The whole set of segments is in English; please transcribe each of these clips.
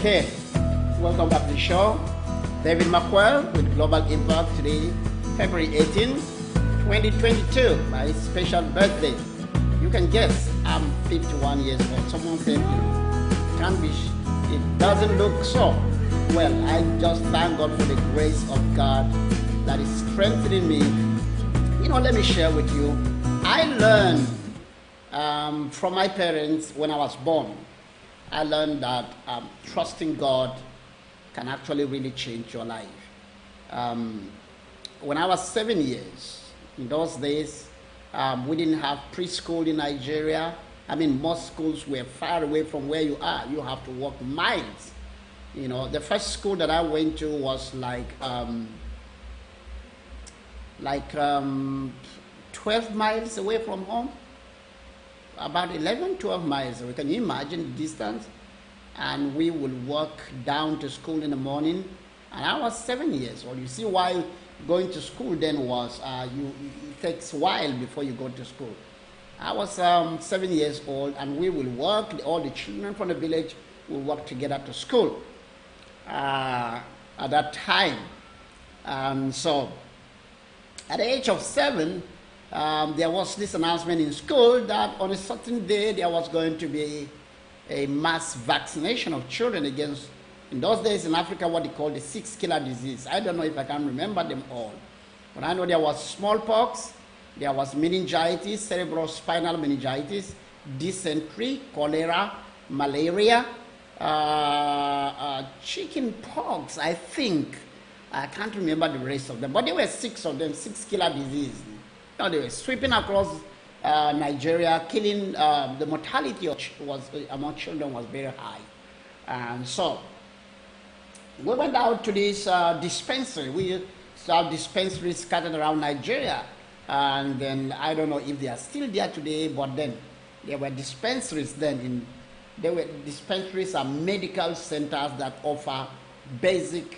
Okay, welcome back to the show. David McQuell with Global Impact today, February 18, 2022, my special birthday. You can guess, I'm 51 years old. Someone said, can't be, it doesn't look so. Well, I just thank God for the grace of God that is strengthening me. Let me share with you. I learned from my parents when I was born. I learned that trusting God can actually really change your life. When I was 7 years, in those days, we didn't have preschool in Nigeria. Most schools were far away from where you are. You have to walk miles. The first school that I went to was like 12 miles away from home. About 11, 12 miles away. Can you imagine the distance? And we would walk down to school in the morning. And I was 7 years old. You see why going to school then was, it takes a while before you go to school. I was 7 years old, and we will walk, all the children from the village will walk together to school at that time. So at the age of 7, there was this announcement in school that on a certain day there was going to be a mass vaccination of children against, in those days in Africa, what they call the 6 killer disease. I don't know if I can remember them all. But I know there was smallpox, there was meningitis, cerebrospinal meningitis, dysentery, cholera, malaria, chicken pox, I think. I can't remember the rest of them. But there were 6 of them, 6 killer diseases. They were sweeping across Nigeria, killing. The mortality among children was very high. And so we went out to this dispensary. We saw dispensaries scattered around Nigeria. And then I don't know if they are still there today, but then there were dispensaries then. There were dispensaries and medical centers that offer basic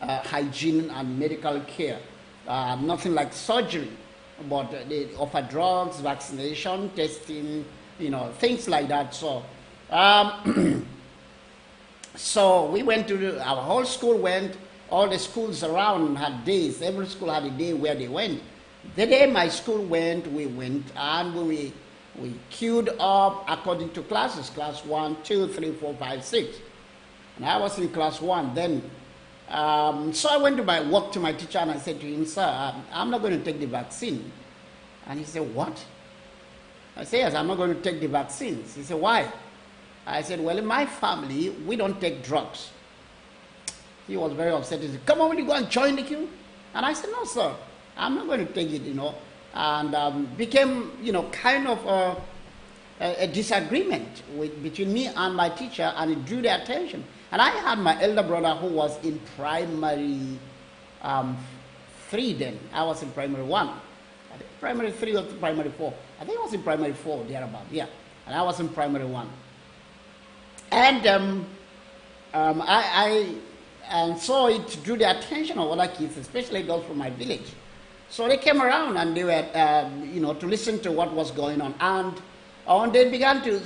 hygiene and medical care. Nothing like surgery, but they offer drugs, vaccination, testing, things like that. So, so we went to, our whole school went, all the schools around had days. Every school had a day where they went. The day my school went, we went, and we queued up according to classes, class 1, 2, 3, 4, 5, 6. And I was in class 1 then. So I went to walk to my teacher and I said to him, sir, I'm not going to take the vaccine. And he said, what? I said, yes, I'm not going to take the vaccines. He said, why? I said, well, in my family, we don't take drugs. He was very upset. He said, come on, will you go and join the queue? And I said, no, sir, I'm not going to take it, And became, kind of a disagreement between me and my teacher, and it drew their attention. And I had my elder brother who was in primary 3 then. I was in primary 1. I think primary 3 or primary 4. I think I was in primary 4, thereabout, yeah. And I was in primary 1. And and so it drew the attention of other kids, especially those from my village. So they came around and they were, to listen to what was going on. And they began to,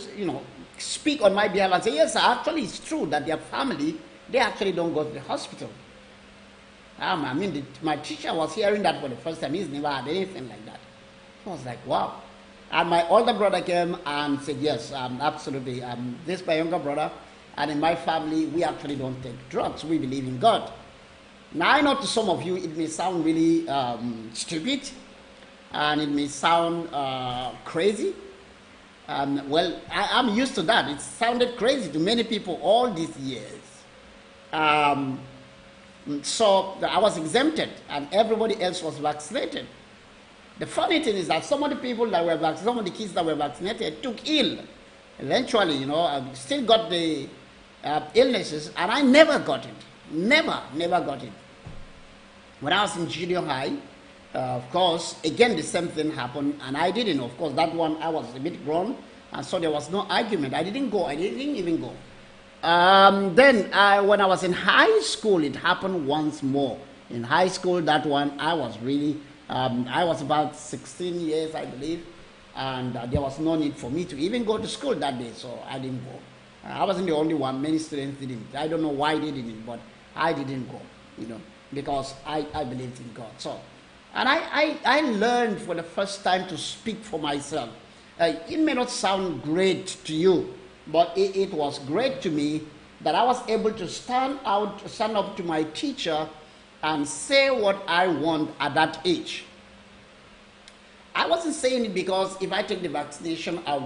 speak on my behalf and say, yes, actually it's true that their family, they actually don't go to the hospital. My teacher was hearing that for the first time. He's never had anything like that. I was like, wow. And my older brother came and said, yes, absolutely. This is my younger brother. And in my family, we actually don't take drugs. We believe in God. Now, I know to some of you, it may sound really stupid. And it may sound crazy. Well, I'm used to that. It sounded crazy to many people all these years. So I was exempted, and everybody else was vaccinated. The funny thing is that some of the people that were vaccinated, some of the kids that were vaccinated took ill. Eventually, I still got the illnesses, and I never got it. Never got it. When I was in junior high, of course, again, the same thing happened, and I didn't. Of course, that one, I was a bit grown, and so there was no argument. I didn't go. I didn't even go. Then, when I was in high school, it happened once more. In high school, that one, I was really, I was about 16 years, I believe, and there was no need for me to even go to school that day, so I didn't go. I wasn't the only one. Many students didn't. I don't know why they didn't, but I didn't go, because I believed in God. So, and I learned for the first time to speak for myself. It may not sound great to you, but it was great to me that I was able to stand up to my teacher and say what I want at that age. I wasn't saying it because if I take the vaccination, I'll